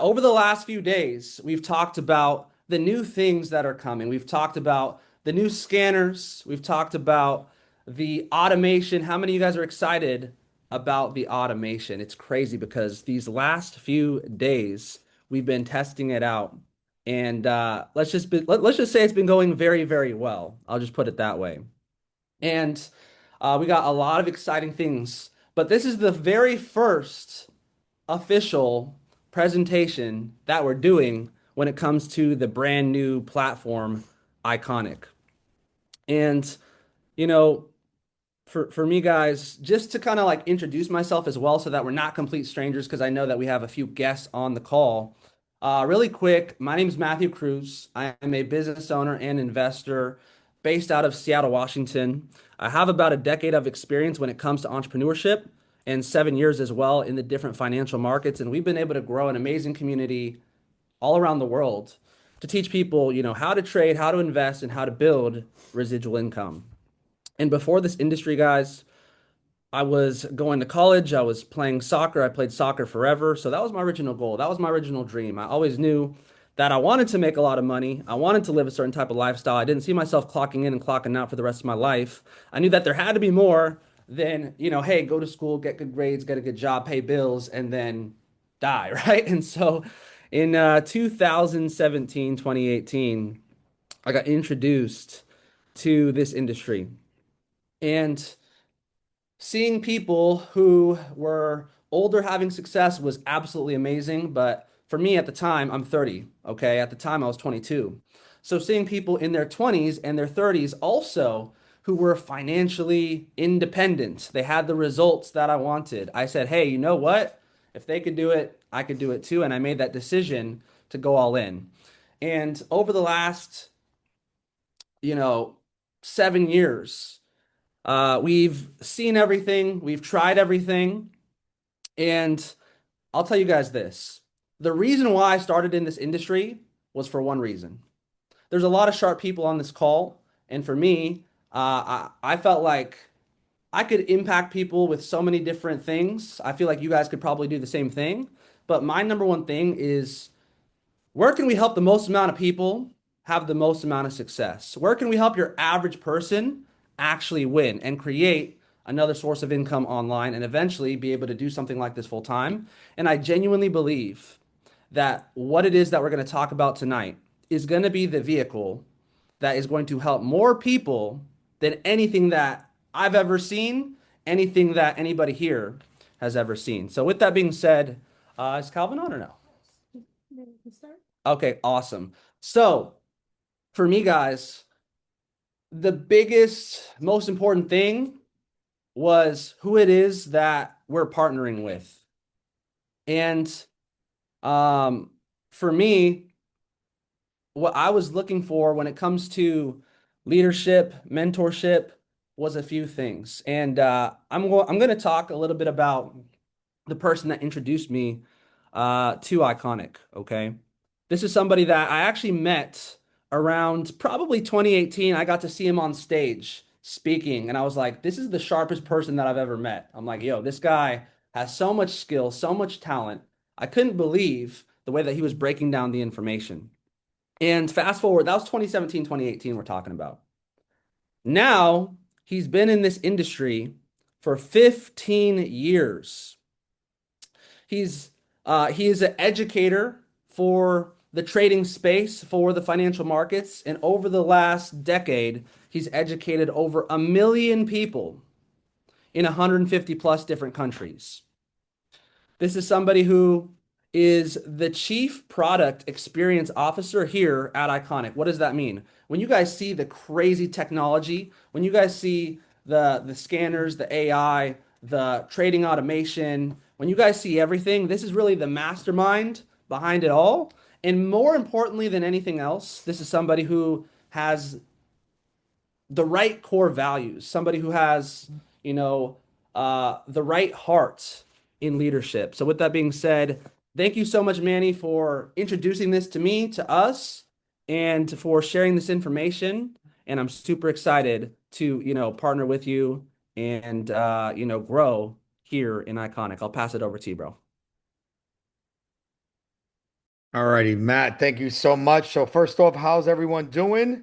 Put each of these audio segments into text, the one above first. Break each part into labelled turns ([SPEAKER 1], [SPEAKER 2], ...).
[SPEAKER 1] Over the last few days, we've talked about the new things that are coming. We've talked about the new scanners. We've talked about the automation. How many of you guys are excited about the automation? It's crazy because these last few days we've been testing it out, and let's just say it's been going very, very well. I'll just put it that way. And we got a lot of exciting things, but this is the very first official presentation that we're doing when it comes to the brand new platform, IQONIC. And, you know, for me, guys, just to kind of like introduce myself as well so that we're not complete strangers, because I know that we have a few guests on the call. Really quick, my name is Matthew Cruz. I am a business owner and investor based out of Seattle, Washington. I have about a decade of experience when it comes to entrepreneurship and 7 years as well in the different financial markets. And we've been able to grow an amazing community all around the world to teach people, how to trade, how to invest, and how to build residual income. And before this industry, guys, I was going to college. I was playing soccer. I played soccer forever. So that was my original goal. That was my original dream. I always knew that I wanted to make a lot of money. I wanted to live a certain type of lifestyle. I didn't see myself clocking in and clocking out for the rest of my life. I knew that there had to be more than, hey, go to school, get good grades, get a good job, pay bills, and then die, right? And so in 2017, 2018, I got introduced to this industry. And seeing people who were older having success was absolutely amazing. But for me at the time, I'm 30. Okay. At the time, I was 22. So seeing people in their 20s and their 30s also who were financially independent, they had the results that I wanted. I said, hey, you know what? If they could do it, I could do it too. And I made that decision to go all in. And over the last, you know, 7 years, we've seen everything, we've tried everything, and I'll tell you guys this. The reason why I started in this industry was for one reason. There's a lot of sharp people on this call, and for me, I felt like I could impact people with so many different things. I feel like you guys could probably do the same thing, but my number one thing is where can we help the most amount of people have the most amount of success? Where can we help your average person actually win and create another source of income online and eventually be able to do something like this full time? And I genuinely believe that what it is that we're going to talk about tonight is going to be the vehicle that is going to help more people than anything that I've ever seen, anything that anybody here has ever seen. So, with that being said, is Calvin on or no? Okay, awesome. So, for me, guys, the biggest, most important thing was who it is that we're partnering with. And um, for me, what I was looking for when it comes to leadership, mentorship, was a few things. And I'm going to talk a little bit about the person that introduced me to IQONIC. Okay, this is somebody that I actually met around probably 2018. I got to see him on stage speaking, and I was like, this is the sharpest person that I've ever met. I'm like, yo, this guy has so much skill, so much talent. I couldn't believe the way that he was breaking down the information. And fast forward, that was 2017, 2018 we're talking about. Now, he's been in this industry for 15 years. He is an educator for the trading space for the financial markets, and over the last decade, he's educated over 1 million people in 150 plus different countries. This is somebody who is the chief product experience officer here at IQONIC. What does that mean? When you guys see the crazy technology, when you guys see the scanners, the AI, the trading automation, when you guys see everything, this is really the mastermind behind it all. And more importantly than anything else, this is somebody who has the right core values, somebody who has, the right heart in leadership. So, with that being said, thank you so much, Manny, for introducing this to me, to us, and for sharing this information. And I'm super excited to, partner with you and, grow here in IQONIC. I'll pass it over to you, bro.
[SPEAKER 2] Alrighty, Matt, thank you so much. So first off, how's everyone doing?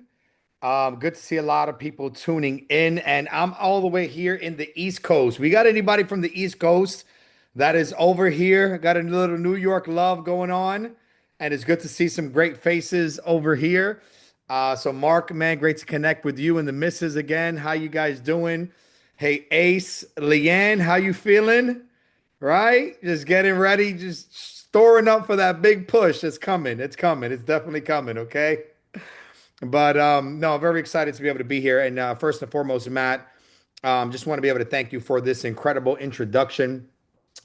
[SPEAKER 2] Good to see a lot of people tuning in, and I'm all the way here in the East Coast. We got anybody from the East Coast that is over here? Got a little New York love going on, and it's good to see some great faces over here. So Mark, man, great to connect with you and the missus again. How you guys doing? Hey, Ace, Leanne, how you feeling? Right? Just getting ready, just storing up for that big push. It's coming. It's coming. It's definitely coming. Okay. But no, very excited to be able to be here. And first and foremost, Matt, just want to be able to thank you for this incredible introduction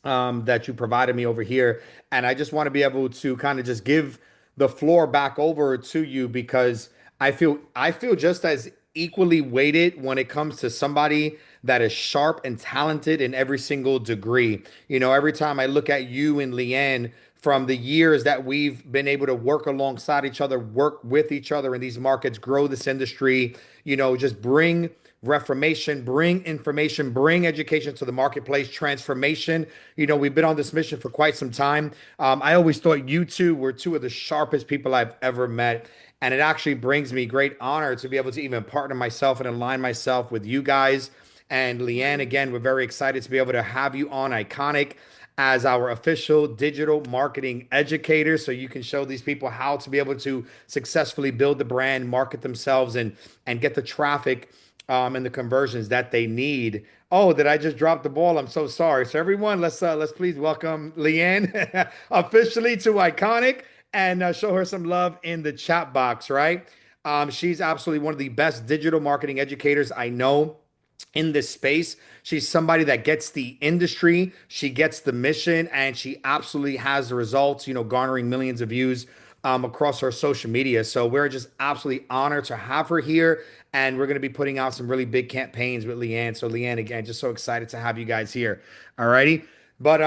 [SPEAKER 2] that you provided me over here. And I just want to be able to kind of just give the floor back over to you because I feel just as equally weighted when it comes to somebody that is sharp and talented in every single degree. You know, every time I look at you and Leanne from the years that we've been able to work alongside each other, work with each other in these markets, grow this industry, you know, just bring reformation, bring information, bring education to the marketplace, transformation. You know, we've been on this mission for quite some time. I always thought you two were two of the sharpest people I've ever met. And it actually brings me great honor to be able to even partner myself and align myself with you guys. And Leanne, again, we're very excited to be able to have you on Iconic as our official digital marketing educator. So you can show these people how to be able to successfully build the brand, market themselves, and get the traffic and the conversions that they need. Oh, did I just drop the ball? I'm so sorry. So everyone, let's please welcome Leanne officially to Iconic and show her some love in the chat box, right? She's absolutely one of the best digital marketing educators I know in this space. She's somebody that gets the industry, she gets the mission, and she absolutely has the results, you know, garnering millions of views across her social media. So we're just absolutely honored to have her here. And we're going to be putting out some really big campaigns with Leanne. So, Leanne, again, just so excited to have you guys here. All righty. But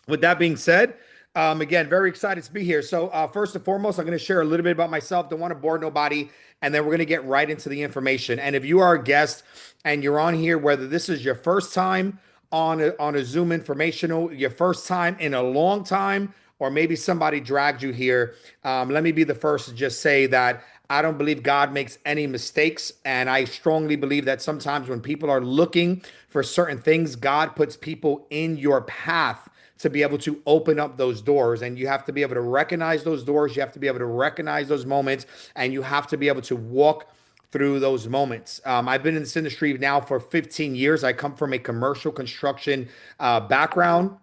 [SPEAKER 2] with that being said, again, very excited to be here. So, first and foremost, I'm going to share a little bit about myself. Don't want to bore nobody. And then we're going to get right into the information. And if you are a guest and you're on here, whether this is your first time on a Zoom informational, your first time in a long time, or maybe somebody dragged you here, let me be the first to just say that I don't believe God makes any mistakes. And I strongly believe that sometimes when people are looking for certain things, God puts people in your path to be able to open up those doors. And you have to be able to recognize those doors. You have to be able to recognize those moments. And you have to be able to walk through those moments. I've been in this industry now for 15 years. I come from a commercial construction background.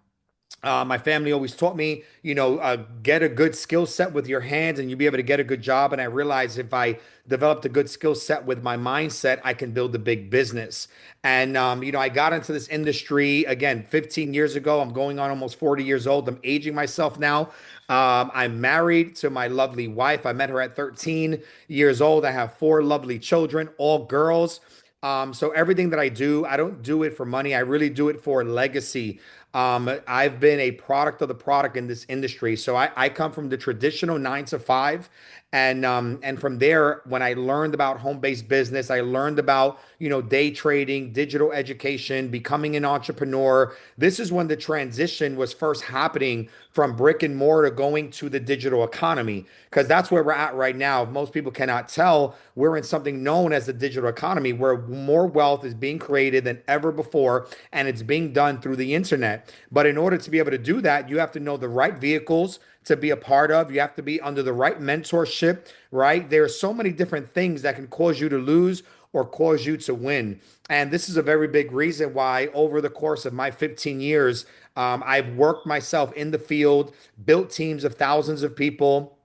[SPEAKER 2] My family always taught me, you know, get a good skill set with your hands and you'll be able to get a good job. And I realized if I developed a good skill set with my mindset, I can build a big business. And, you know, I got into this industry again 15 years ago. I'm going on almost 40 years old. I'm aging myself now. I'm married to my lovely wife. I met her at 13 years old. I have four lovely children, all girls. So everything that I do, I don't do it for money. I really do it for legacy. I've been a product of the product in this industry. So I come from the traditional 9 to 5. And from there, when I learned about home-based business, I learned about, you know, day trading, digital education, becoming an entrepreneur. This is when the transition was first happening from brick and mortar going to the digital economy, because that's where we're at right now. If most people cannot tell, we're in something known as the digital economy, where more wealth is being created than ever before, and it's being done through the internet. But in order to be able to do that, you have to know the right vehicles to be a part of. You have to be under the right mentorship, right? There are so many different things that can cause you to lose or cause you to win. And this is a very big reason why, over the course of my 15 years, I've worked myself in the field, built teams of thousands of people,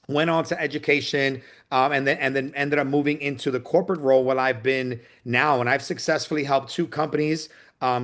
[SPEAKER 2] went on to education, and then ended up moving into the corporate role where I've been now. And I've successfully helped two companies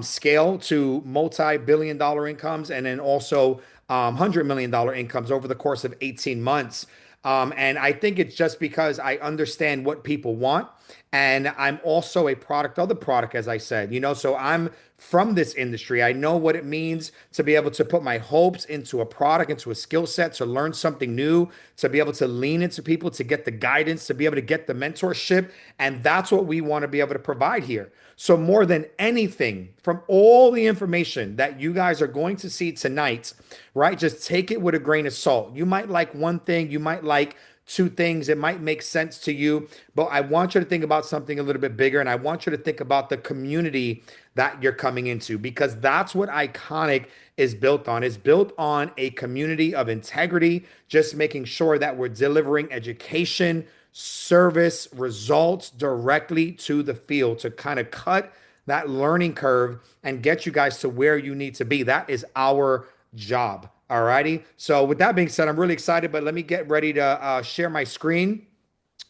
[SPEAKER 2] scale to multi-billion dollar incomes, and then also $100 million incomes over the course of 18 months. And I think it's just because I understand what people want. And I'm also a product of the product, as I said, so I'm from this industry. I know what it means to be able to put my hopes into a product, into a skill set, to learn something new, to be able to lean into people, to get the guidance, to be able to get the mentorship. And that's what we want to be able to provide here. So, more than anything, from all the information that you guys are going to see tonight, right, just take it with a grain of salt. You might like one thing, you might like two things. It might make sense to you, but I want you to think about something a little bit bigger. And I want you to think about the community that you're coming into, because that's what IQONIC is built on. It's built on a community of integrity, just making sure that we're delivering education, service, results directly to the field to kind of cut that learning curve and get you guys to where you need to be. That is our job. All righty. So with that being said, I'm really excited, but let me get ready to share my screen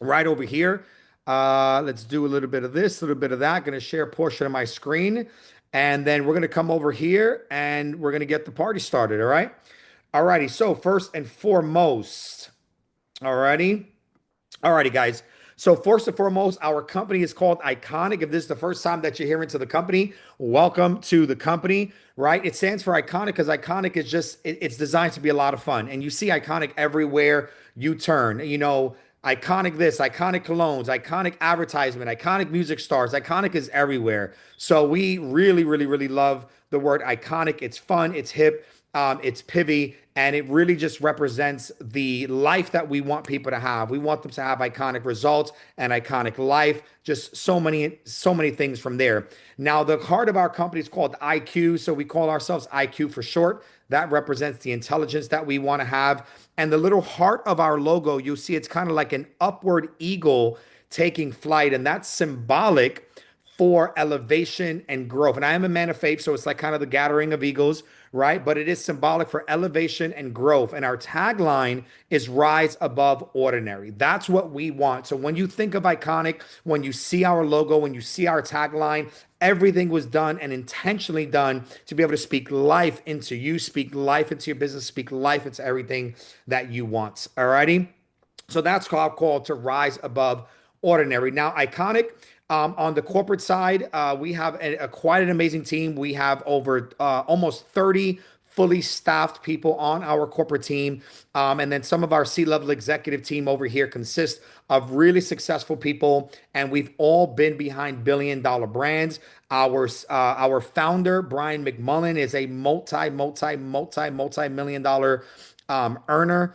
[SPEAKER 2] right over here. Let's do a little bit of this, a little bit of that. Going to share a portion of my screen, and then we're going to come over here and we're going to get the party started. All right. All righty. So first and foremost, all righty. All righty, guys. So first and foremost, our company is called IQONIC. If this is the first time that you're hearing to the company, welcome to the company, right? It stands for IQONIC because IQONIC is just, it's designed to be a lot of fun. And you see IQONIC everywhere you turn, IQONIC this, IQONIC colognes, IQONIC advertisement, IQONIC music stars. IQONIC is everywhere. So we really, really, really love the word IQONIC. It's fun, it's hip, it's pivy, and it really just represents the life that we want people to have. We want them to have iconic results and iconic life, just so many things from there. Now, the heart of our company is called IQ, so we call ourselves IQ for short. That represents the intelligence that we want to have. And the little heart of our logo, you'll see it's kind of like an upward eagle taking flight, and that's symbolic for elevation and growth. And I am a man of faith, so it's like kind of the gathering of eagles, right? But it is symbolic for elevation and growth. And our tagline is rise above ordinary. That's what we want. So when you think of IQONIC, when you see our logo, when you see our tagline, everything was done and intentionally done to be able to speak life into you, speak life into your business, speak life into everything that you want. All righty. So that's called to rise above ordinary. Now, IQONIC, on the corporate side, we have quite an amazing team. We have over almost 30 fully staffed people on our corporate team. And then some of our C-level executive team over here consists of really successful people. And we've all been behind billion-dollar brands. Our founder, Brian McMullen, is a multi-million dollar earner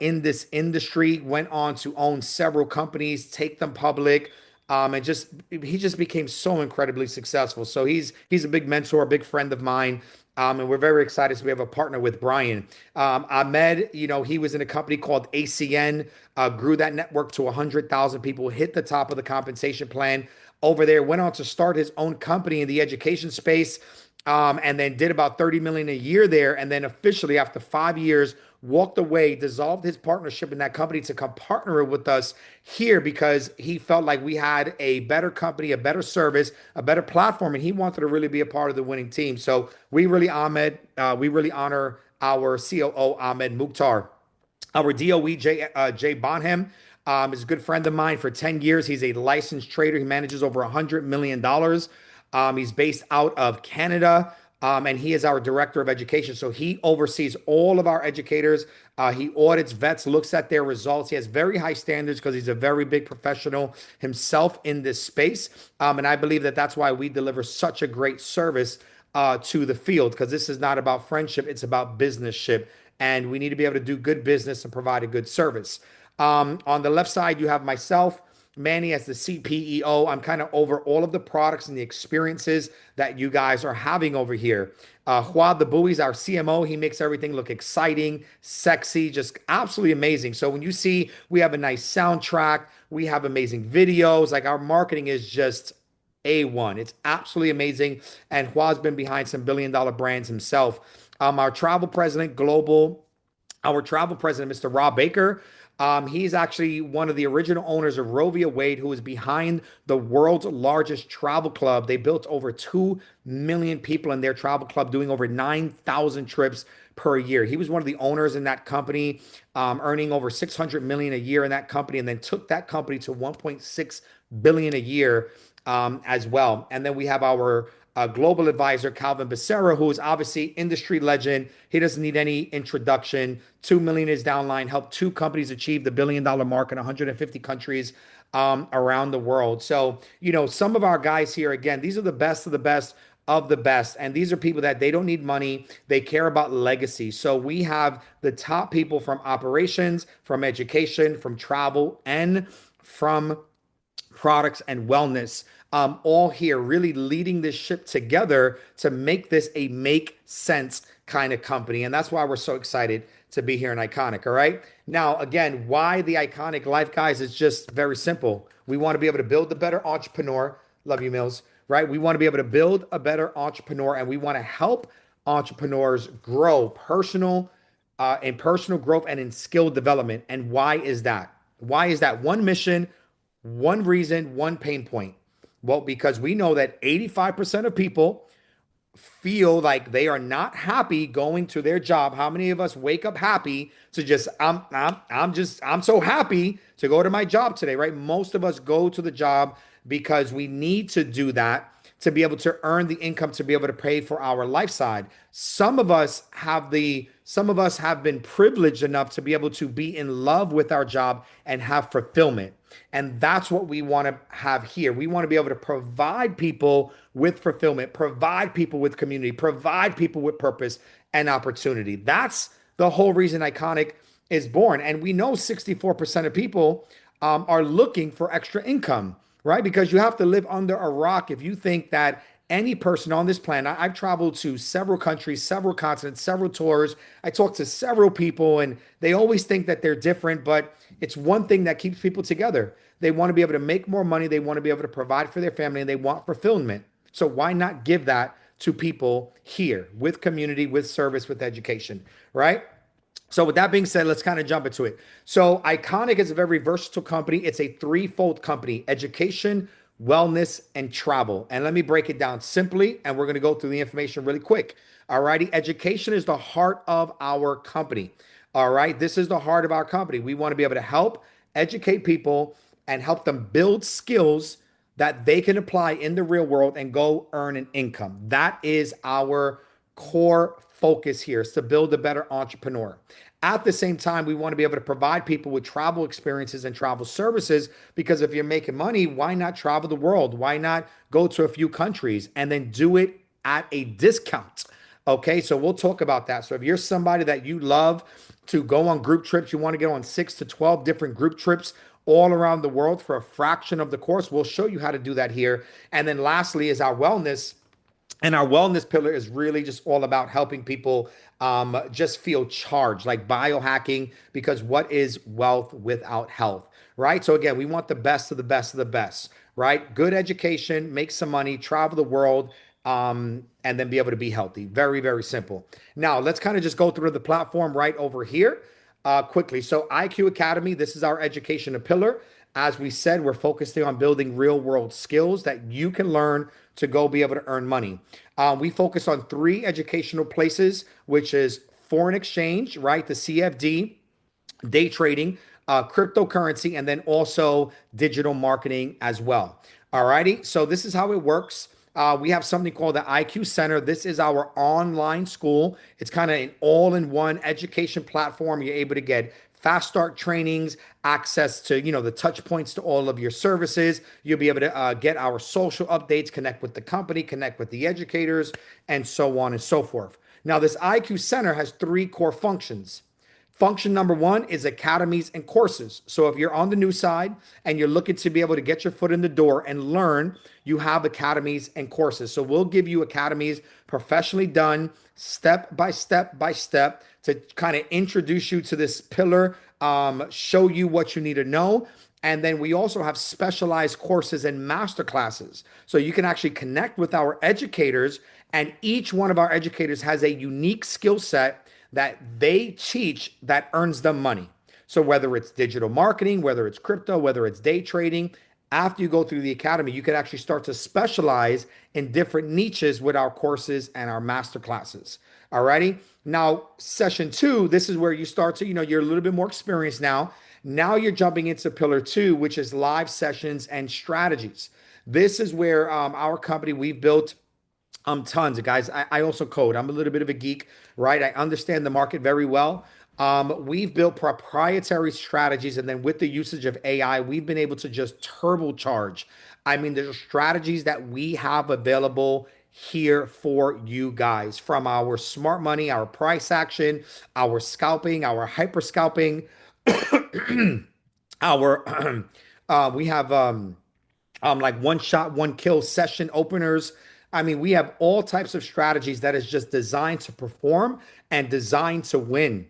[SPEAKER 2] in this industry, went on to own several companies, take them public. And he just became so incredibly successful. So he's a big mentor, a big friend of mine. And we're very excited to have a partner with Brian. Ahmed, he was in a company called ACN, grew that network to 100,000 people, hit the top of the compensation plan over there, went on to start his own company in the education space, and then did about 30 million a year there. And then officially after 5 years, walked away, dissolved his partnership in that company to come partner with us here because he felt like we had a better company, a better service, a better platform, and he wanted to really be a part of the winning team. So we really honor our COO, Ahmed Mukhtar. Our DOE, Jay Bonham, is a good friend of mine for 10 years. He's a licensed trader. He manages over $100 million. He's based out of Canada. And he is our director of education. So he oversees all of our educators. He audits vets, looks at their results. He has very high standards because he's a very big professional himself in this space. And I believe that that's why we deliver such a great service to the field, because this is not about friendship. It's about businessship. And we need to be able to do good business and provide a good service. On the left side, you have myself, Manny, as the CPEO. I'm kind of over all of the products and the experiences that you guys are having over here. Juan the Buoy's our CMO. He makes everything look exciting, sexy, just absolutely amazing. So when you see we have a nice soundtrack, we have amazing videos, like our marketing is just A1. It's absolutely amazing. And Juan's been behind some billion-dollar brands himself. Our travel president, Mr. Rob Baker, he's actually one of the original owners of Roe v. Wade, who is behind the world's largest travel club. They built over 2 million people in their travel club, doing over 9,000 trips per year. He was one of the owners in that company, earning over 600 million a year in that company, and then took that company to 1.6 billion a year as well. And then we have our global advisor, Calvin Becerra, who is obviously industry legend. He doesn't need any introduction. 2 million is downline, helped two companies achieve the $1 billion mark in 150 countries around the world. So, some of our guys here, again, these are the best of the best of the best. And these are people that they don't need money. They care about legacy. So we have the top people from operations, from education, from travel, and from products and wellness, all here really leading this ship together to make this a make sense kind of company. And that's why we're so excited to be here in Iconic. All right. Now, again, why the Iconic Life, guys? Is just very simple. We want to be able to build the better entrepreneur. Love you, Mills. Right. We want to be able to build a better entrepreneur, and we want to help entrepreneurs grow in personal growth and in skill development. And why is that? Why is that? One mission, one reason, one pain point. Well, because we know that 85% of people feel like they are not happy going to their job. How many of us wake up happy to just I'm so happy to go to my job today, right? Most of us go to the job because we need to do that to be able to earn the income to be able to pay for our lifestyle. Some of us have been privileged enough to be able to be in love with our job and have fulfillment. And that's what we want to have here. We want to be able to provide people with fulfillment, provide people with community, provide people with purpose and opportunity. That's the whole reason Iconic is born. And we know 64% of people are looking for extra income, right? Because you have to live under a rock if you think that any person on this planet. I've traveled to several countries, several continents, several tours. I talked to several people, and they always think that they're different, but it's one thing that keeps people together. They want to be able to make more money. They want to be able to provide for their family, and they want fulfillment. So why not give that to people here with community, with service, with education, right? So with that being said, let's kind of jump into it. So Iconic is a very versatile company. It's a threefold company: education, wellness, and travel. And let me break it down simply, and we're going to go through the information really quick. All righty. Education is the heart of our company. All right. This is the heart of our company. We want to be able to help educate people and help them build skills that they can apply in the real world and go earn an income. That is our core focus here, is to build a better entrepreneur. At the same time, we want to be able to provide people with travel experiences and travel services, because if you're making money, why not travel the world? Why not go to a few countries and then do it at a discount? Okay, so we'll talk about that. So if you're somebody that you love to go on group trips, you want to get on 6 to 12 different group trips all around the world for a fraction of the course, we'll show you how to do that here. And then lastly is our wellness. And our wellness pillar is really just all about helping people just feel charged, like biohacking, because what is wealth without health, right? So again, we want the best of the best of the best, right? Good education, make some money, travel the world, and then be able to be healthy. Very, very simple. Now, let's kind of just go through the platform right over here quickly. So IQ Academy, this is our education pillar. As we said, we're focusing on building real world skills that you can learn to go be able to earn money. We focus on 3 educational places, which is foreign exchange, right? The CFD, day trading, cryptocurrency, and then also digital marketing as well. All righty. So this is how it works. We have something called the IQ Center. This is our online school. It's kind of an all-in-one education platform. You're able to get fast start trainings, access to, the touch points to all of your services. You'll be able to get our social updates, connect with the company, connect with the educators, and so on and so forth. Now, this IQ Center has 3 core functions. Function number 1 is academies and courses. So if you're on the new side and you're looking to be able to get your foot in the door and learn, you have academies and courses. So we'll give you academies professionally done, step by step by step, to kind of introduce you to this pillar, show you what you need to know. And then we also have specialized courses and master classes. So you can actually connect with our educators, and each one of our educators has a unique skill set that they teach that earns them money. So whether it's digital marketing, whether it's crypto, whether it's day trading, after you go through the academy, you can actually start to specialize in different niches with our courses and our master classes. Alrighty. Now, session two, this is where you start to, you're a little bit more experienced now. Now you're jumping into pillar two, which is live sessions and strategies. This is where our company, we've built tons of guys. I also code. I'm a little bit of a geek, right? I understand the market very well. We've built proprietary strategies, and then with the usage of AI, we've been able to just turbocharge. I mean, there's strategies that we have available here for you guys from our smart money, our price action, our scalping, our hyper scalping, our we have like one shot, one kill session openers. I mean, we have all types of strategies that is just designed to perform and designed to win.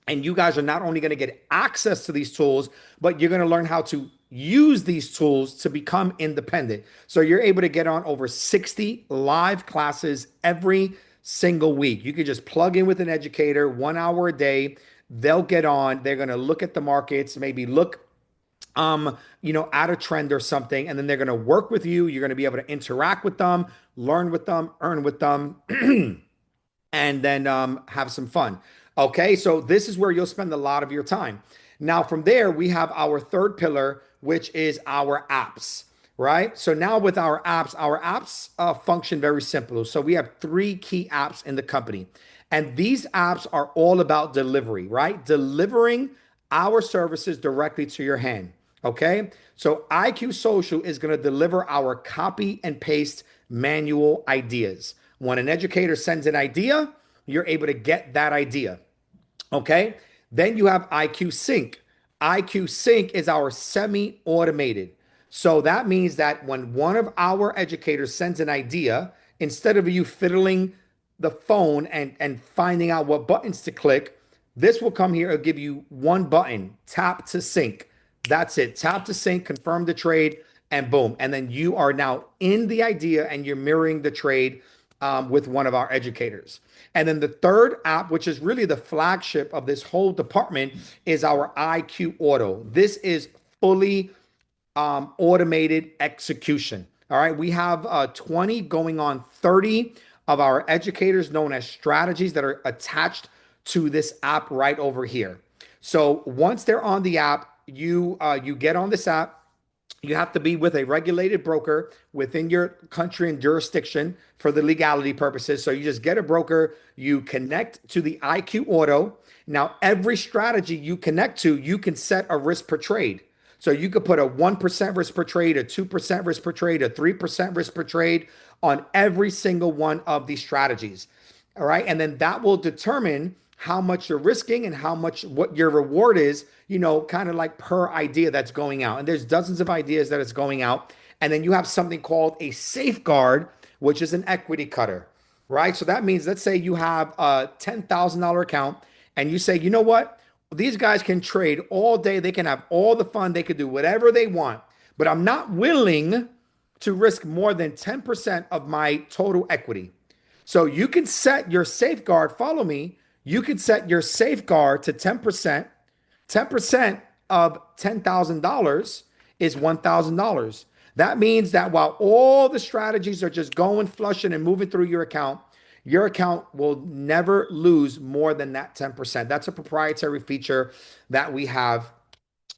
[SPEAKER 2] And you guys are not only going to get access to these tools, but you're going to learn how to use these tools to become independent. So you're able to get on over 60 live classes every single week. You could just plug in with an educator, 1 hour a day. They'll get on, they're going to look at the markets, maybe look at a trend or something, and then they're going to work with you. You're going to be able to interact with them, learn with them, earn with them, and then have some fun. Okay, so this is where you'll spend a lot of your time. Now, from there, we have our third pillar, which is our apps, right? So now with our apps function very simple. So we have three key apps in the company, and these apps are all about delivery, right? Delivering our services directly to your hand. Okay, so IQ Social is going to deliver our copy and paste manual ideas. When an educator sends an idea, you're able to get that idea. Okay, then you have IQ Sync. IQ Sync is our semi automated. So that means that when one of our educators sends an idea, instead of you fiddling the phone and finding out what buttons to click, this will come here and give you one button, tap to sync. That's it. Tap to sync, confirm the trade, and boom. And then you are now in the idea and you're mirroring the trade with one of our educators. And then the third app, which is really the flagship of this whole department, is our IQ Auto. This is fully automated execution. All right. We have 20 going on 30 of our educators known as strategies that are attached to this app right over here. So once they're on the app, you get on this app. You have to be with a regulated broker within your country and jurisdiction for the legality purposes. So you just get a broker, you connect to the IQ Auto. Now, every strategy you connect to, you can set a risk per trade. So you could put a 1% risk per trade, a 2% risk per trade, a 3% risk per trade on every single one of these strategies. All right. And then that will determine how much you're risking and how much what your reward is, kind of like per idea that's going out. And there's dozens of ideas that is going out. And then you have something called a safeguard, which is an equity cutter, right? So that means, let's say you have a $10,000 account and you say, you know what? These guys can trade all day. They can have all the fun. They could do whatever they want, but I'm not willing to risk more than 10% of my total equity. So you can set your safeguard, follow me. You can set your safeguard to 10%. 10% of $10,000 is $1,000. That means that while all the strategies are just going, flushing, and moving through your account will never lose more than that 10%. That's a proprietary feature that we have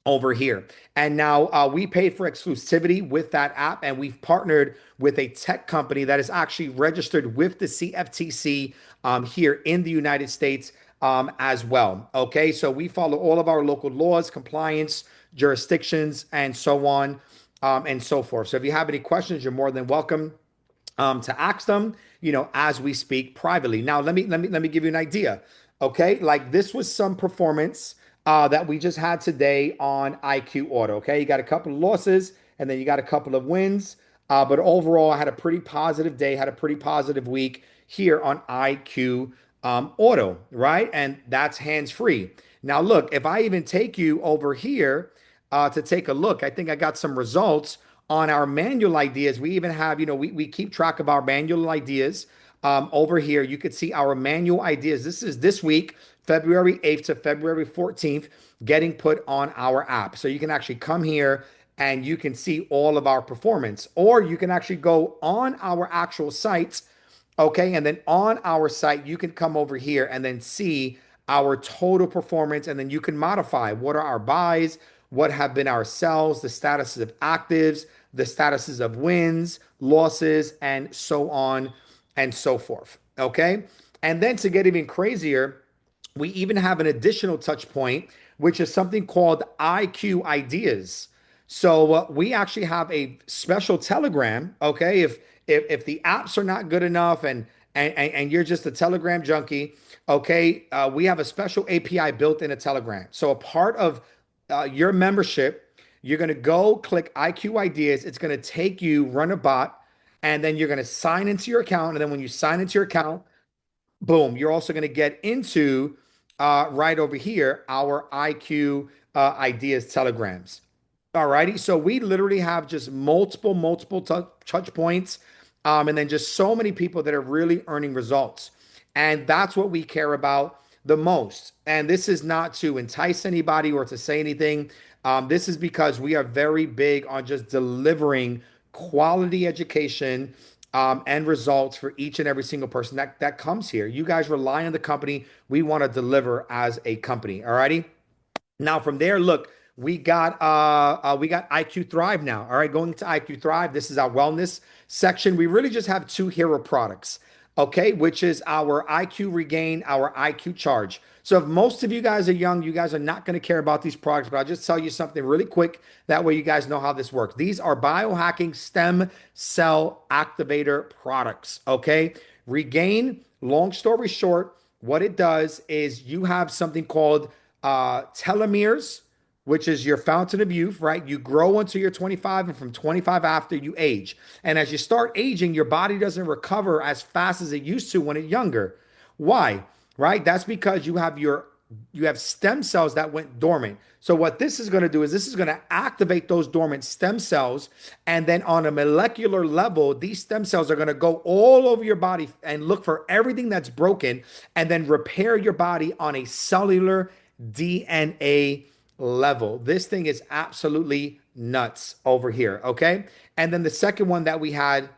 [SPEAKER 2] over here. And now we pay for exclusivity with that app, and we've partnered with a tech company that is actually registered with the CFTC here in the United States as well. Okay, so we follow all of our local laws, compliance, jurisdictions, and so on and so forth. So if you have any questions, you're more than welcome to ask them, as we speak privately. Now, let me give you an idea. Okay, like this was some performance that we just had today on IQ Auto. Okay, you got a couple of losses and then you got a couple of wins. But overall, I had a pretty positive day, had a pretty positive week here on IQ Auto, right? And that's hands-free. Now, look, if I even take you over here to take a look, I think I got some results on our manual ideas. We even have, we keep track of our manual ideas over here. You could see our manual ideas. This is this week, February 8th to February 14th, getting put on our app. So you can actually come here and you can see all of our performance, or you can actually go on our actual site Okay. And then on our site, you can come over here and then see our total performance. And then you can modify what are our buys, what have been our sells, the statuses of actives, the statuses of wins, losses, and so on and so forth. Okay. And then to get even crazier, we even have an additional touch point, which is something called IQ ideas. So we actually have a special Telegram. Okay, if the apps are not good enough and you're just a Telegram junkie, okay, we have a special API built in a Telegram. So a part of your membership, you're going to go click IQ ideas. It's going to take you run a bot, and then you're going to sign into your account. And then when you sign into your account, boom, you're also going to get into right over here our IQ ideas telegrams. All righty. So we literally have just multiple touch points, and then just so many people that are really earning results. And that's what we care about the most. And this is not to entice anybody or to say anything. This is because we are very big on just delivering quality education and results for each and every single person that comes here. You guys rely on the company. We want to deliver as a company. All righty. Now from there, look, we got IQ Thrive now. All right, going to IQ Thrive. This is our wellness section. We really just have two hero products, okay, which is our IQ Regain, our IQ Charge. So if most of you guys are young, you guys are not going to care about these products, but I'll just tell you something really quick. That way you guys know how this works. These are biohacking stem cell activator products, okay? Regain, long story short, what it does is you have something called telomeres, which is your fountain of youth, right? You grow until you're 25, and from 25 after you age. And as you start aging, your body doesn't recover as fast as it used to when it's younger. Why? Right? That's because you have stem cells that went dormant. So what this is going to do is this is going to activate those dormant stem cells, and then on a molecular level, these stem cells are going to go all over your body and look for everything that's broken and then repair your body on a cellular DNA level. This thing is absolutely nuts over here, okay? And then the second one that we had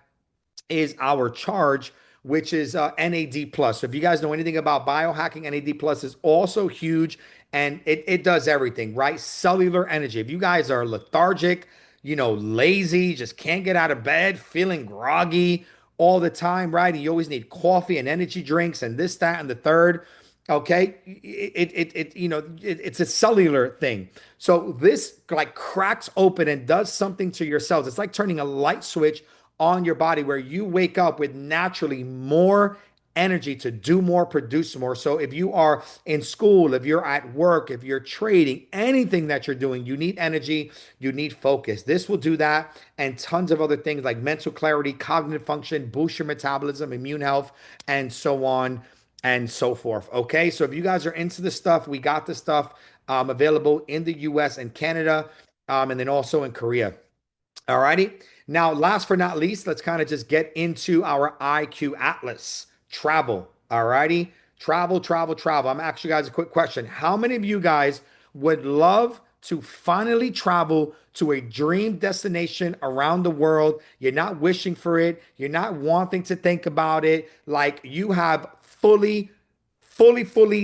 [SPEAKER 2] is our charge, which is NAD plus. So if you guys know anything about biohacking, NAD plus is also huge, and it does everything, right? Cellular energy. If you guys are lethargic, lazy, just can't get out of bed, feeling groggy all the time, right? And you always need coffee and energy drinks and this, that, and the third. Okay, it's a cellular thing. So this like cracks open and does something to your cells. It's like turning a light switch on your body where you wake up with naturally more energy to do more, produce more. So if you are in school, if you're at work, if you're trading, anything that you're doing, you need energy, you need focus. This will do that, and tons of other things like mental clarity, cognitive function, boost your metabolism, immune health, and so on and so forth. Okay, so if you guys are into this stuff, we got this stuff available in the US and Canada, and then also in Korea. All righty. Now, last but not least, let's kind of just get into our IQ Atlas travel. All righty. Travel. I'm actually, guys, a quick question. How many of you guys would love to finally travel to a dream destination around the world? You're not wishing for it, you're not wanting to think about it. Like you have fully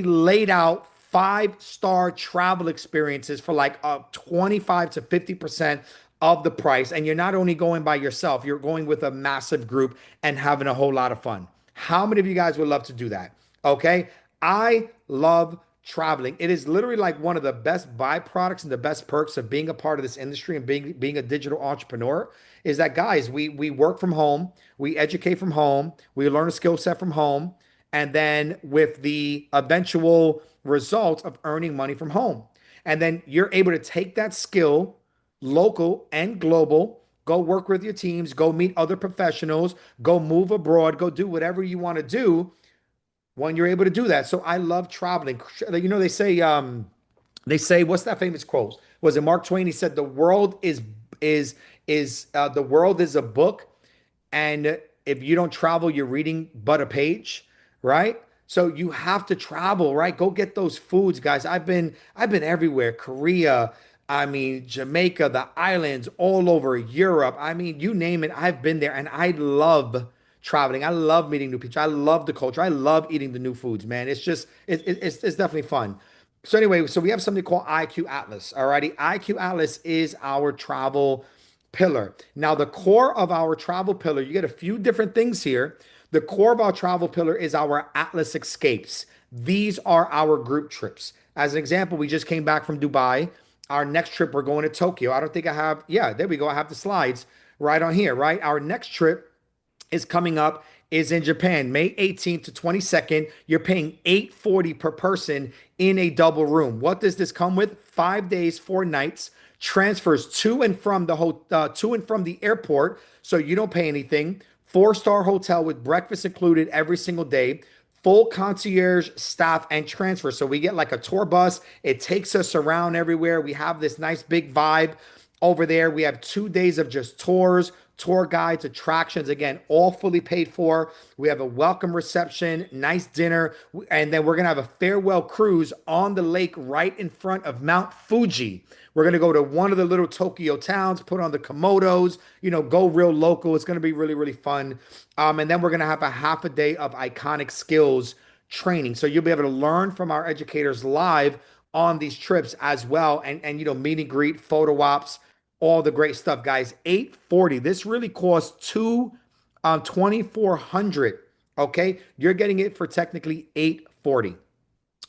[SPEAKER 2] laid out five-star travel experiences for like 25 to 50% of the price. And you're not only going by yourself, you're going with a massive group and having a whole lot of fun. How many of you guys would love to do that? Okay. I love traveling. It is literally like one of the best byproducts and the best perks of being a part of this industry and being a digital entrepreneur is that, guys, we work from home, we educate from home, we learn a skill set from home, and then with the eventual result of earning money from home. And then you're able to take that skill, local and global, go work with your teams, go meet other professionals, go move abroad, go do whatever you want to do when you're able to do that. So I love traveling. They say, what's that famous quote? Was it Mark Twain? He said, "The world is a book, and if you don't travel, you're reading but a page, right?" So you have to travel, right? Go get those foods, guys. I've been everywhere. Korea, I mean, Jamaica, the islands, all over Europe. I mean, you name it, I've been there, and I love traveling. I love meeting new people. I love the culture. I love eating the new foods, man. It's definitely fun. So anyway, so we have something called IQ Atlas. Alrighty, IQ Atlas is our travel pillar. Now, the core of our travel pillar, you get a few different things here. The core of our travel pillar is our Atlas Escapes. These are our group trips. As an example, we just came back from Dubai. Our next trip, we're going to Tokyo. I don't think I have, yeah, there we go. I have the slides right on here, right? Our next trip is coming up is in Japan, May 18th to 22nd. You're paying $840 per person in a double room. What does this come with? 5 days, 4 nights, transfers to and from the airport, so you don't pay anything. 4-star hotel with breakfast included every single day. Full concierge staff and transfer. So we get like a tour bus. It takes us around everywhere. We have this nice big vibe over there. We have 2 days of just tours, tour guides, attractions, again, all fully paid for. We have a welcome reception, nice dinner, and then we're going to have a farewell cruise on the lake right in front of Mount Fuji. We're going to go to one of the little Tokyo towns, put on the komodos, go real local. It's going to be really, really fun. And then we're going to have a half a day of iconic skills training. So you'll be able to learn from our educators live on these trips as well. And meet and greet, photo ops, all the great stuff, guys. 840. This really costs 2400. Okay. You're getting it for technically 840.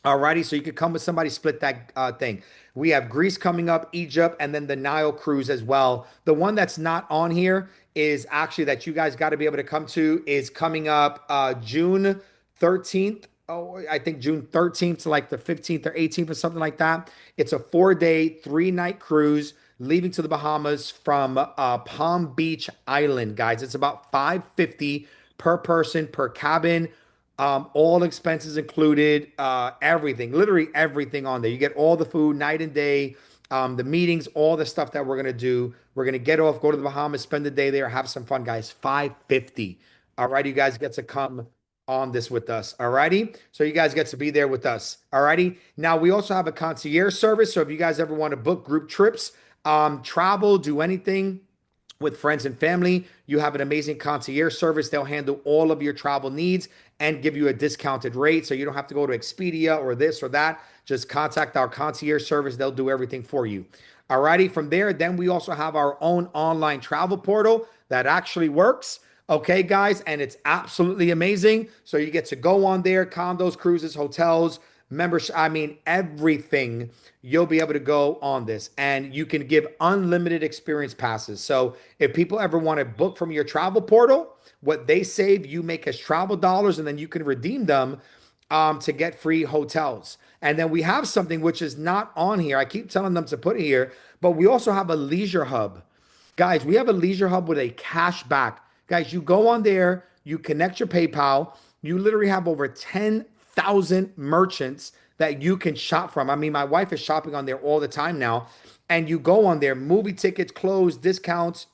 [SPEAKER 2] Alrighty, so you could come with somebody, split that thing. We have Greece coming up, Egypt, and then the Nile cruise as well. The one that's not on here is actually that you guys got to be able to come to is coming up June 13th. Oh, I think June 13th to like the 15th or 18th or something like that. It's a 4 day, 3 night cruise leaving to the Bahamas from Palm Beach Island, guys. It's about 550 per person per cabin. All expenses included, everything, literally everything on there. You get all the food, night and day, the meetings, all the stuff that we're gonna do. We're gonna get off, go to the Bahamas, spend the day there, have some fun, guys. 550. All right, you guys get to come on this with us. All righty. So you guys get to be there with us. All righty. Now we also have a concierge service. So if you guys ever want to book group trips, travel, do anything with friends and family, you have an amazing concierge service. They'll handle all of your travel needs and give you a discounted rate. So you don't have to go to Expedia or this or that. Just contact our concierge service. They'll do everything for you. Alrighty. From there, then we also have our own online travel portal that actually works. Okay, guys. And it's absolutely amazing. So you get to go on there, condos, cruises, hotels, membership, I mean, everything. You'll be able to go on this and you can give unlimited experience passes. So if people ever want to book from your travel portal, what they save, you make as travel dollars and then you can redeem them to get free hotels. And then we have something which is not on here. I keep telling them to put it here, but we also have a leisure hub. Guys, we have a leisure hub with a cash back. Guys, you go on there, you connect your PayPal, you literally have over 10,000 merchants that you can shop from. I mean, my wife is shopping on there all the time now. And you go on there, movie tickets, clothes, discounts,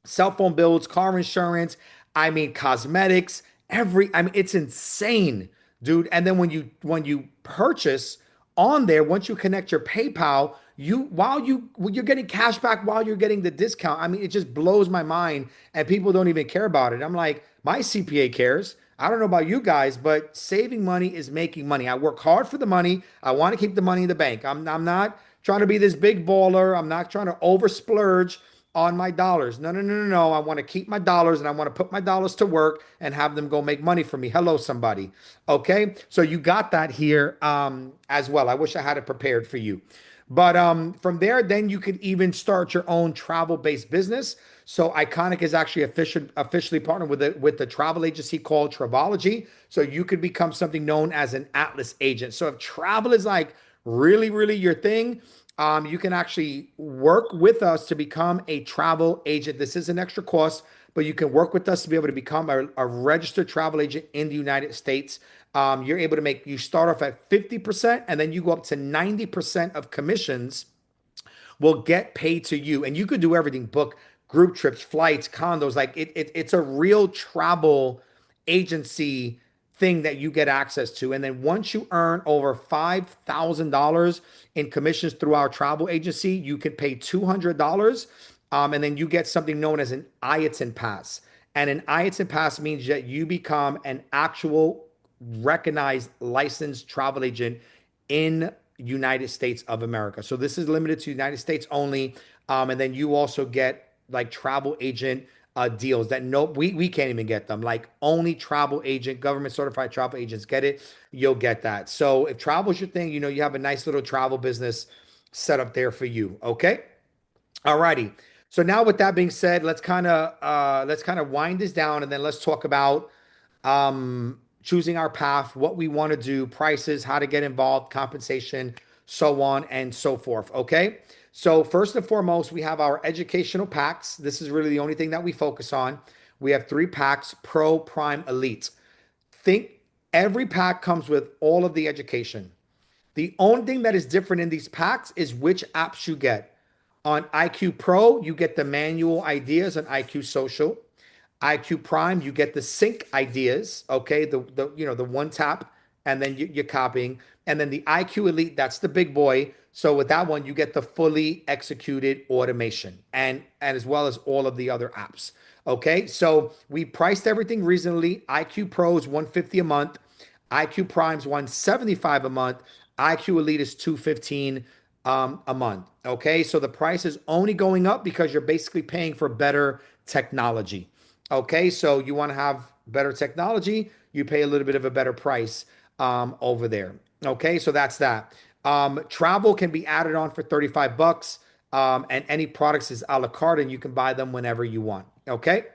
[SPEAKER 2] cell phone bills, car insurance, I mean, cosmetics, I mean, it's insane, dude. And then when you purchase on there, once you connect your PayPal, you're getting cash back while you're getting the discount. I mean, it just blows my mind and people don't even care about it. I'm like, my CPA cares. I don't know about you guys, but saving money is making money. I work hard for the money. I want to keep the money in the bank. I'm not trying to be this big baller. I'm not trying to over splurge on my dollars. No, no, no, no, no. I want to keep my dollars and I want to put my dollars to work and have them go make money for me. Hello, somebody. Okay. So you got that here as well. I wish I had it prepared for you. But from there, then you can even start your own travel-based business. So IQONIC is actually officially partnered with the travel agency called Travelology. So you could become something known as an Atlas agent. So if travel is like really, really your thing, you can actually work with us to become a travel agent. This is an extra cost, but you can work with us to be able to become a registered travel agent in the United States. You're able to you start off at 50% and then you go up to 90% of commissions will get paid to you. And you could do everything, book group trips, flights, condos. Like it's a real travel agency thing that you get access to. And then once you earn over $5,000 in commissions through our travel agency, you can pay $200. And then you get something known as an IATN pass. And an IATSE pass means that you become an actual recognized licensed travel agent in United States of America. So this is limited to United States only. And then you also get like travel agent deals that no we can't even get them. Like only travel agent, government certified travel agents get it. You'll get that. So if travel is your thing, you have a nice little travel business set up there for you. Okay. Alrighty. So now with that being said, let's kind of wind this down and then let's talk about choosing our path, what we want to do, prices, how to get involved, compensation, so on and so forth. Okay. So first and foremost, we have our educational packs. This is really the only thing that we focus on. We have 3 packs: Pro, Prime, Elite. Think every pack comes with all of the education. The only thing that is different in these packs is which apps you get. On IQ Pro, you get the manual ideas on IQ Social. IQ Prime, you get the sync ideas, okay? The one tap and then you're copying. And then the IQ Elite, that's the big boy. So with that one, you get the fully executed automation and as well as all of the other apps. Okay, so we priced everything reasonably. IQ Pro is 150 a month. IQ Prime's 175 a month. IQ Elite is 215 a month. Okay, so the price is only going up because you're basically paying for better technology. Okay, so you want to have better technology, you pay a little bit of a better price over there. Okay, so that's that. Travel can be added on for 35 bucks, and any products is a la carte, and you can buy them whenever you want. Okay.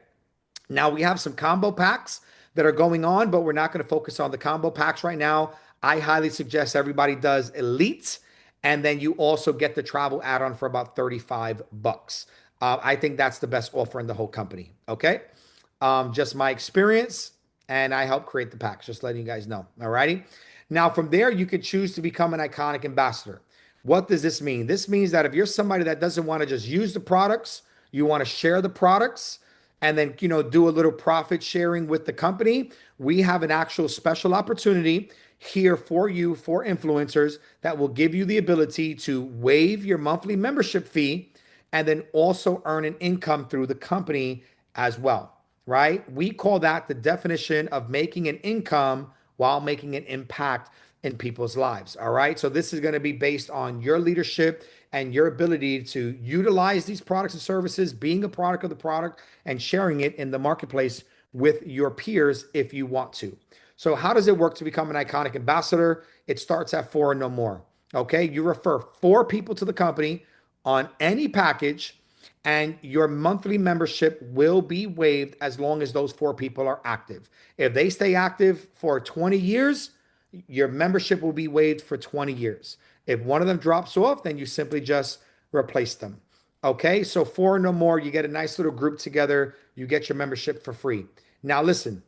[SPEAKER 2] Now we have some combo packs that are going on, but we're not going to focus on the combo packs right now. I highly suggest everybody does Elite, and then you also get the travel add-on for about 35 bucks. I think that's the best offer in the whole company. Okay. Just my experience, and I help create the packs, just letting you guys know. All righty. Now, from there, you can choose to become an iconic ambassador. What does this mean? This means that if you're somebody that doesn't want to just use the products, you want to share the products and then, do a little profit sharing with the company, we have an actual special opportunity here for you, for influencers, that will give you the ability to waive your monthly membership fee and then also earn an income through the company as well, right? We call that the definition of making an income while making an impact in people's lives. All right. So this is going to be based on your leadership and your ability to utilize these products and services, being a product of the product and sharing it in the marketplace with your peers if you want to. So how does it work to become an iconic ambassador? It starts at 4 and no more. Okay. You refer 4 people to the company on any package, and your monthly membership will be waived as long as those 4 people are active. If they stay active for 20 years, your membership will be waived for 20 years. If one of them drops off, then you simply just replace them. Okay, so 4 no more, you get a nice little group together, you get your membership for free. Now, listen,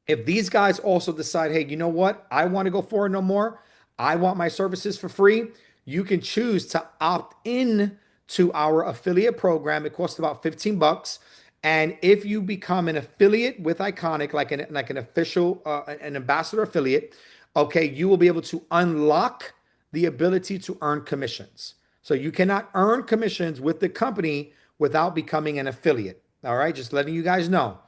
[SPEAKER 2] if these guys also decide, hey, you know what? I want to go 4 no more. I want my services for free. You can choose to opt in to our affiliate program. It costs about 15 bucks. And if you become an affiliate with Iconic, like an official, an ambassador affiliate, okay, you will be able to unlock the ability to earn commissions. So you cannot earn commissions with the company without becoming an affiliate. All right, just letting you guys know.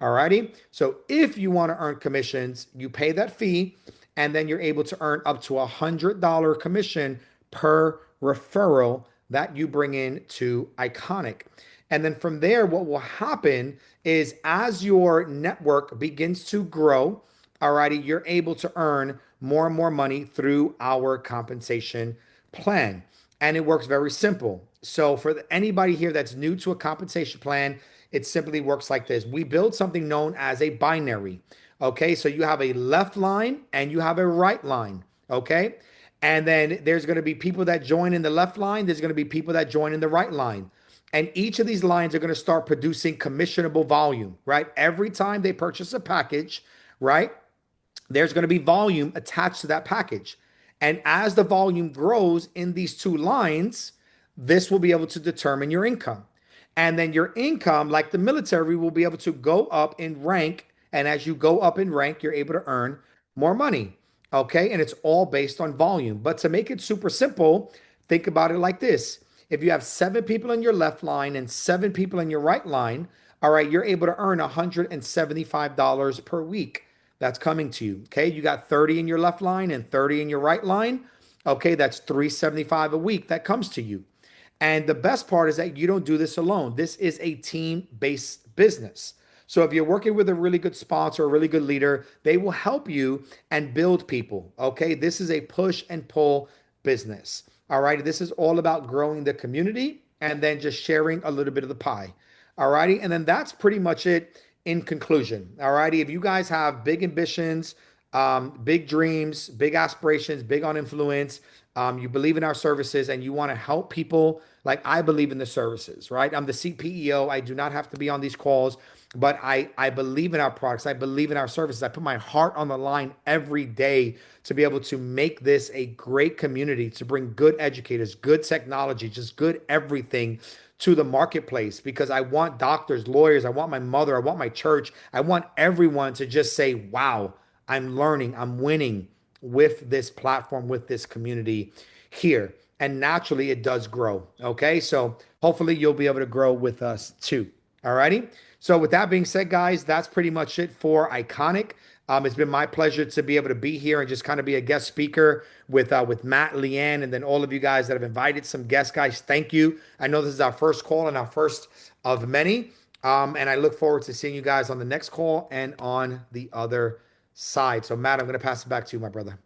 [SPEAKER 2] All righty. So if you want to earn commissions, you pay that fee, and then you're able to earn up to $100 commission per referral that you bring in to Iconic. And then from there, what will happen is as your network begins to grow, alrighty, you're able to earn more and more money through our compensation plan. And it works very simple. So for anybody here that's new to a compensation plan, it simply works like this. We build something known as a binary. Okay, so you have a left line and you have a right line. Okay, and then there's going to be people that join in the left line. There's going to be people that join in the right line. And each of these lines are going to start producing commissionable volume, right? Every time they purchase a package, right? There's going to be volume attached to that package. And as the volume grows in these 2 lines, this will be able to determine your income. And then your income, like the military, will be able to go up in rank. And as you go up in rank, you're able to earn more money. Okay. And it's all based on volume. But to make it super simple, think about it like this. If you have 7 people in your left line and 7 people in your right line, all right, you're able to earn $175 per week. That's coming to you. Okay, you got 30 in your left line and 30 in your right line. Okay, that's 375 a week that comes to you. And the best part is that you don't do this alone. This is a team-based business. So if you're working with a really good sponsor, a really good leader, they will help you and build people. Okay, this is a push and pull business. All right, this is all about growing the community and then just sharing a little bit of the pie. All righty, and then that's pretty much it in conclusion. All righty, if you guys have big ambitions, big dreams, big aspirations, big on influence, you believe in our services and you want to help people like I believe in the services, right? I'm the CPEO. I do not have to be on these calls, but I believe in our products. I believe in our services. I put my heart on the line every day to be able to make this a great community, to bring good educators, good technology, just good everything to the marketplace because I want doctors, lawyers, I want my mother, I want my church, I want everyone to just say, wow, I'm learning, I'm winning with this platform, with this community here. And naturally, it does grow. Okay. So hopefully, you'll be able to grow with us too. All righty. So, with that being said, guys, that's pretty much it for Iconic. It's been my pleasure to be able to be here and just kind of be a guest speaker with Matt, Leanne, and then all of you guys that have invited some guests, guys. Thank you. I know this is our first call and our first of many. And I look forward to seeing you guys on the next call and on the other side. So, Matt, I'm going to pass it back to you, my brother.